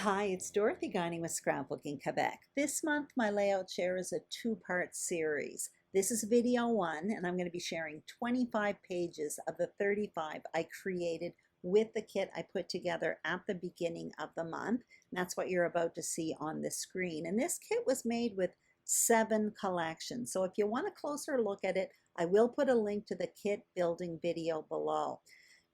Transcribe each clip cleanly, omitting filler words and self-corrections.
Hi, it's Dorothy Guiney with Scrapbooking Quebec. This month, my layout share is a two-part series. This is video one, and I'm going to be sharing 25 pages of the 35 I created with the kit I put together at the beginning of the month. And that's what you're about to see on the screen. And this kit was made with 7 collections. So if you want a closer look at it, I will put a link to the kit building video below.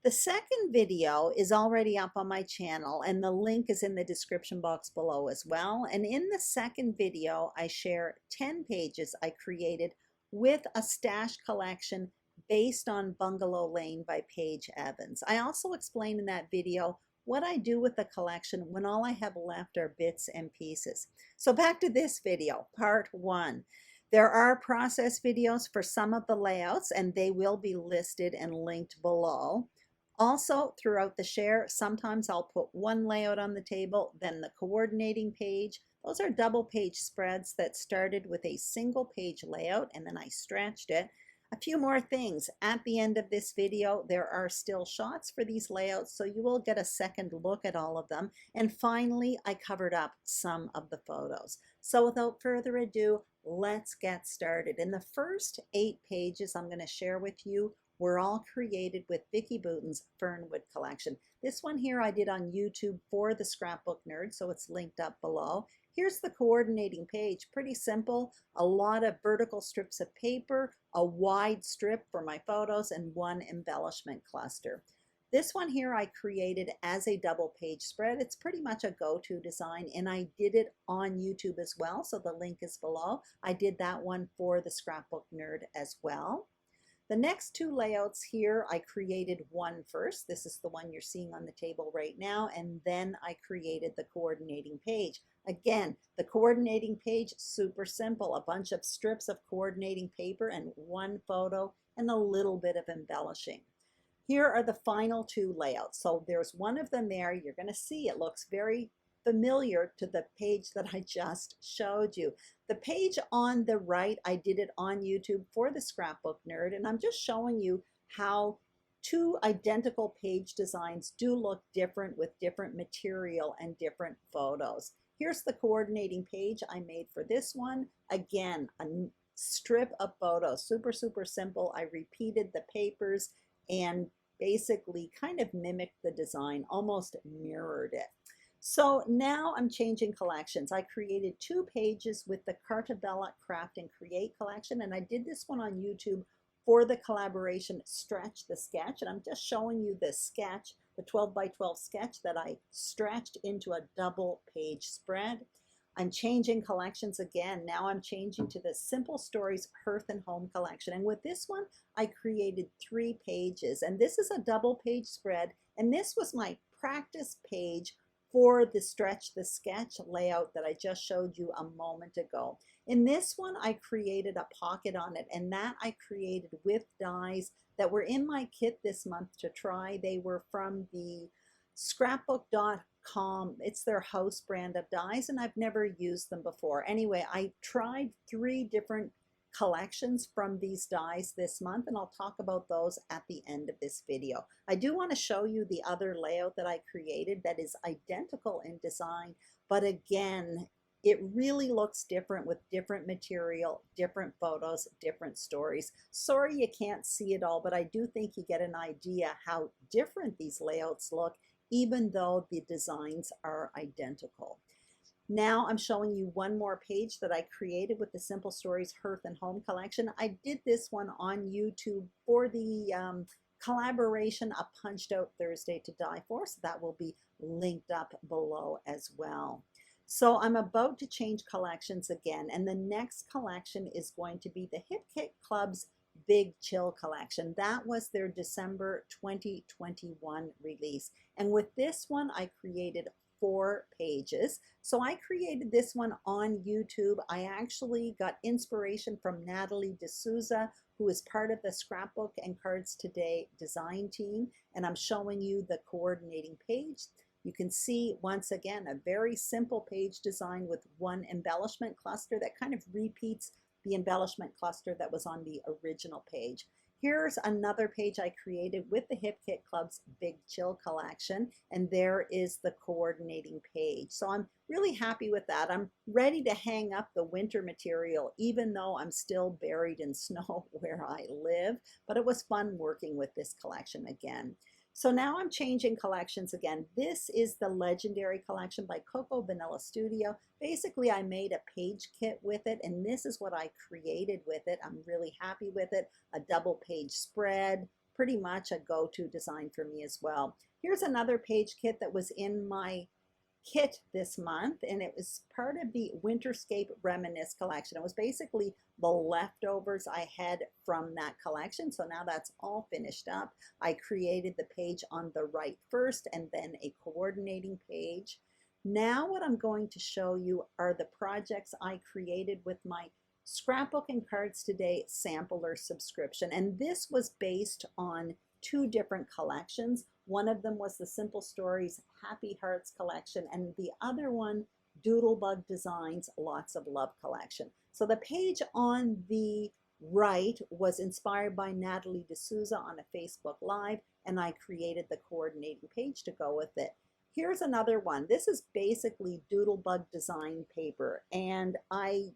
The second video is already up on my channel, and the link is in the description box below as well. And in the second video, I share 10 pages I created with a stash collection based on Bungalow Lane by Paige Evans. I also explain in that video what I do with the collection when all I have left are bits and pieces. So back to this video, part one. There are process videos for some of the layouts, and they will be listed and linked below. Also, throughout the share, sometimes I'll put one layout on the table, then the coordinating page. Those are double page spreads that started with a single page layout and then I stretched it. A few more things. At the end of this video, there are still shots for these layouts, so you will get a second look at all of them. And finally, I covered up some of the photos. So without further ado, let's get started. In the first 8 pages I'm going to share with you were all created with Vicki Boutin's Fernwood collection. This one here I did on YouTube for the Scrapbook Nerd, so it's linked up below. Here's the coordinating page, pretty simple. A lot of vertical strips of paper, a wide strip for my photos, and one embellishment cluster. This one here I created as a double page spread. It's pretty much a go-to design, and I did it on YouTube as well, so the link is below. I did that one for the Scrapbook Nerd as well. The next 2 layouts here, I created one first. This is the one you're seeing on the table right now, and then I created the coordinating page. Again, the coordinating page, super simple. A bunch of strips of coordinating paper and one photo and a little bit of embellishing. Here are the final 2 layouts. So there's one of them there. You're going to see it looks very familiar to the page that I just showed you. The page on the right, I did it on YouTube for the Scrapbook Nerd, and I'm just showing you how 2 identical page designs do look different with different material and different photos. Here's the coordinating page I made for this one. Again, a strip of photos, super simple. I repeated the papers and basically kind of mimicked the design, almost mirrored it. So now I'm changing collections. I created 2 pages with the Cartabella Craft and Create collection, and I did this one on YouTube for the collaboration Stretch the Sketch, and I'm just showing you the sketch, the 12 by 12 sketch that I stretched into a double page spread. I'm changing collections again. Now I'm changing to the Simple Stories Hearth and Home collection, and with this one I created 3 pages, and this is a double page spread, and this was my practice page for the Stretch the Sketch layout that I just showed you a moment ago. In this one, I created a pocket on it, and that I created with dies that were in my kit this month to try. They were from the scrapbook.com. It's their house brand of dies, and I've never used them before. Anyway, I tried 3 different collections from these dies this month, and I'll talk about those at the end of this video. I do want to show you the other layout that I created that is identical in design, but again, it really looks different with different material, different photos, different stories. Sorry you can't see it all, but I do think you get an idea how different these layouts look, even though the designs are identical. Now I'm showing you one more page that I created with the Simple Stories Hearth and Home collection. I did this one on YouTube for the collaboration A Punched Out Thursday to Die For, so that will be linked up below as well. So I'm about to change collections again, and the next collection is going to be the Hip Kit Club's Big Chill collection. That was their December 2021 release, and with this one I created 4 pages. So I created this one on YouTube. I actually got inspiration from Natalie D'Souza, who is part of the Scrapbook and Cards Today design team, and I'm showing you the coordinating page. You can see once again a very simple page design with one embellishment cluster that kind of repeats the embellishment cluster that was on the original page. Here's another page I created with the Hip Kit Club's Big Chill collection, and there is the coordinating page. So I'm really happy with that. I'm ready to hang up the winter material, even though I'm still buried in snow where I live, but it was fun working with this collection again. So now I'm changing collections again. This is the Legendary collection by Coco Vanilla Studio. Basically, I made a page kit with it, and this is what I created with it. I'm really happy with it. A double page spread, pretty much a go-to design for me as well. Here's another page kit that was in my kit this month, and it was part of the Winterscape Reminisce collection. It was basically the leftovers I had from that collection, so now that's all finished up. I created the page on the right first and then a coordinating page. Now what I'm going to show you are the projects I created with my Scrapbooking Cards Today sampler subscription, and this was based on two different collections. One of them was the Simple Stories Happy Hearts collection, and the other one, Doodlebug Designs Lots of Love collection. So the page on the right was inspired by Natalie D'Souza on a Facebook Live, and I created the coordinating page to go with it. Here's another one. This is basically Doodlebug design paper, and I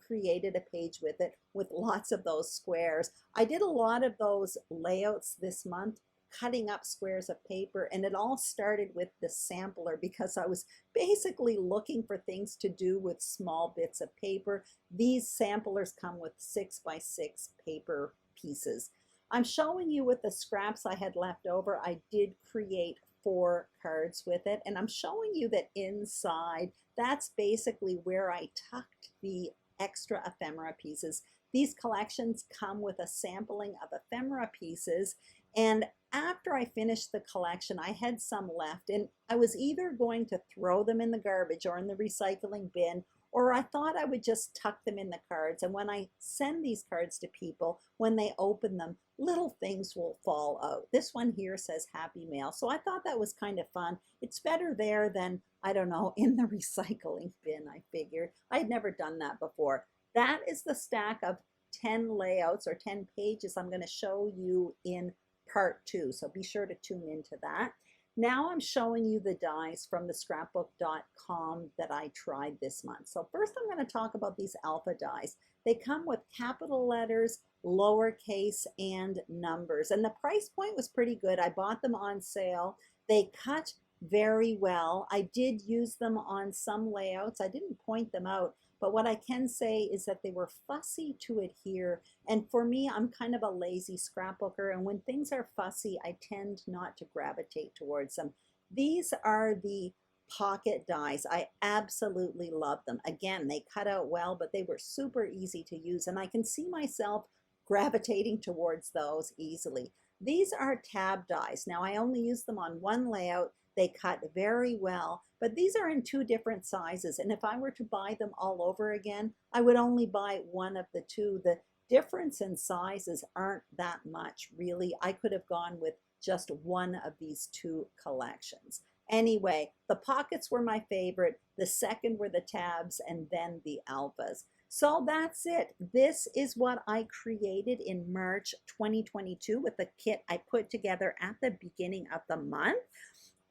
created a page with it with lots of those squares. I did a lot of those layouts this month, cutting up squares of paper, and it all started with the sampler because I was basically looking for things to do with small bits of paper. These samplers come with 6x6 paper pieces. I'm showing you with the scraps I had left over. I did create 4 cards with it, and I'm showing you that inside, that's basically where I tucked the extra ephemera pieces. These collections come with a sampling of ephemera pieces, and after I finished the collection, I had some left, and I was either going to throw them in the garbage or in the recycling bin, or I thought I would just tuck them in the cards. And when I send these cards to people, when they open them, little things will fall out. This one here says Happy Mail, so I thought that was kind of fun. It's better there than, I don't know, in the recycling bin, I figured. I had never done that before. That is the stack of 10 layouts or 10 pages I'm going to show you in part 2, so be sure to tune into that. Now I'm showing you the dies from the scrapbook.com that I tried this month. So first I'm going to talk about these alpha dies. They come with capital letters, lowercase, and numbers, and the price point was pretty good. I bought them on sale. They cut very well. I did use them on some layouts. I didn't point them out, but what I can say is that they were fussy to adhere. And for me, I'm kind of a lazy scrapbooker, and when things are fussy, I tend not to gravitate towards them. These are the pocket dies. I absolutely love them. Again, they cut out well, but they were super easy to use, and I can see myself gravitating towards those easily. These are tab dies. Now, I only use them on one layout. They cut very well, but these are in 2 different sizes, and if I were to buy them all over again, I would only buy one of the 2. The difference in sizes aren't that much, really. I could have gone with just one of these 2 collections. Anyway, the pockets were my favorite, the second were the tabs, and then the alphas. So that's it. This is what I created in March 2022 with the kit I put together at the beginning of the month.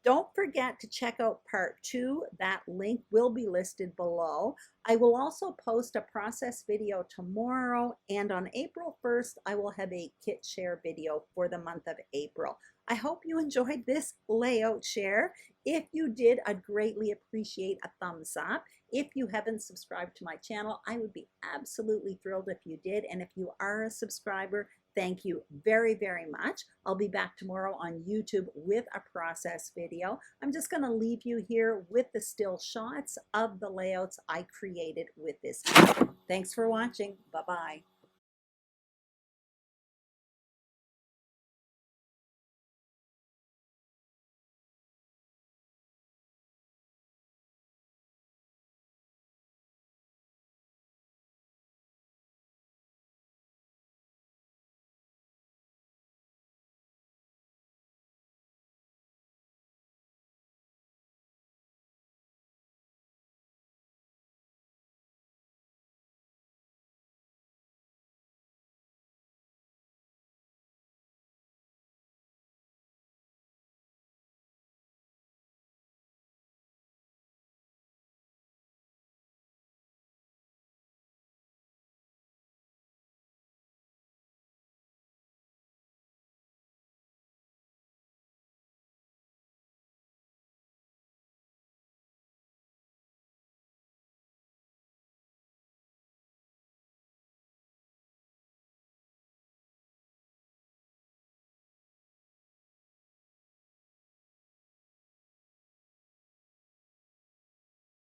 Don't forget to check out part 2. That link will be listed below. I will also post a process video tomorrow, and on April 1st, I will have a kit share video for the month of April. I hope you enjoyed this layout share. If you did, I'd greatly appreciate a thumbs up. If you haven't subscribed to my channel, I would be absolutely thrilled if you did. And if you are a subscriber, thank you very, very much. I'll be back tomorrow on YouTube with a process video. I'm just going to leave you here with the still shots of the layouts I created with this. Thanks for watching. Bye-bye.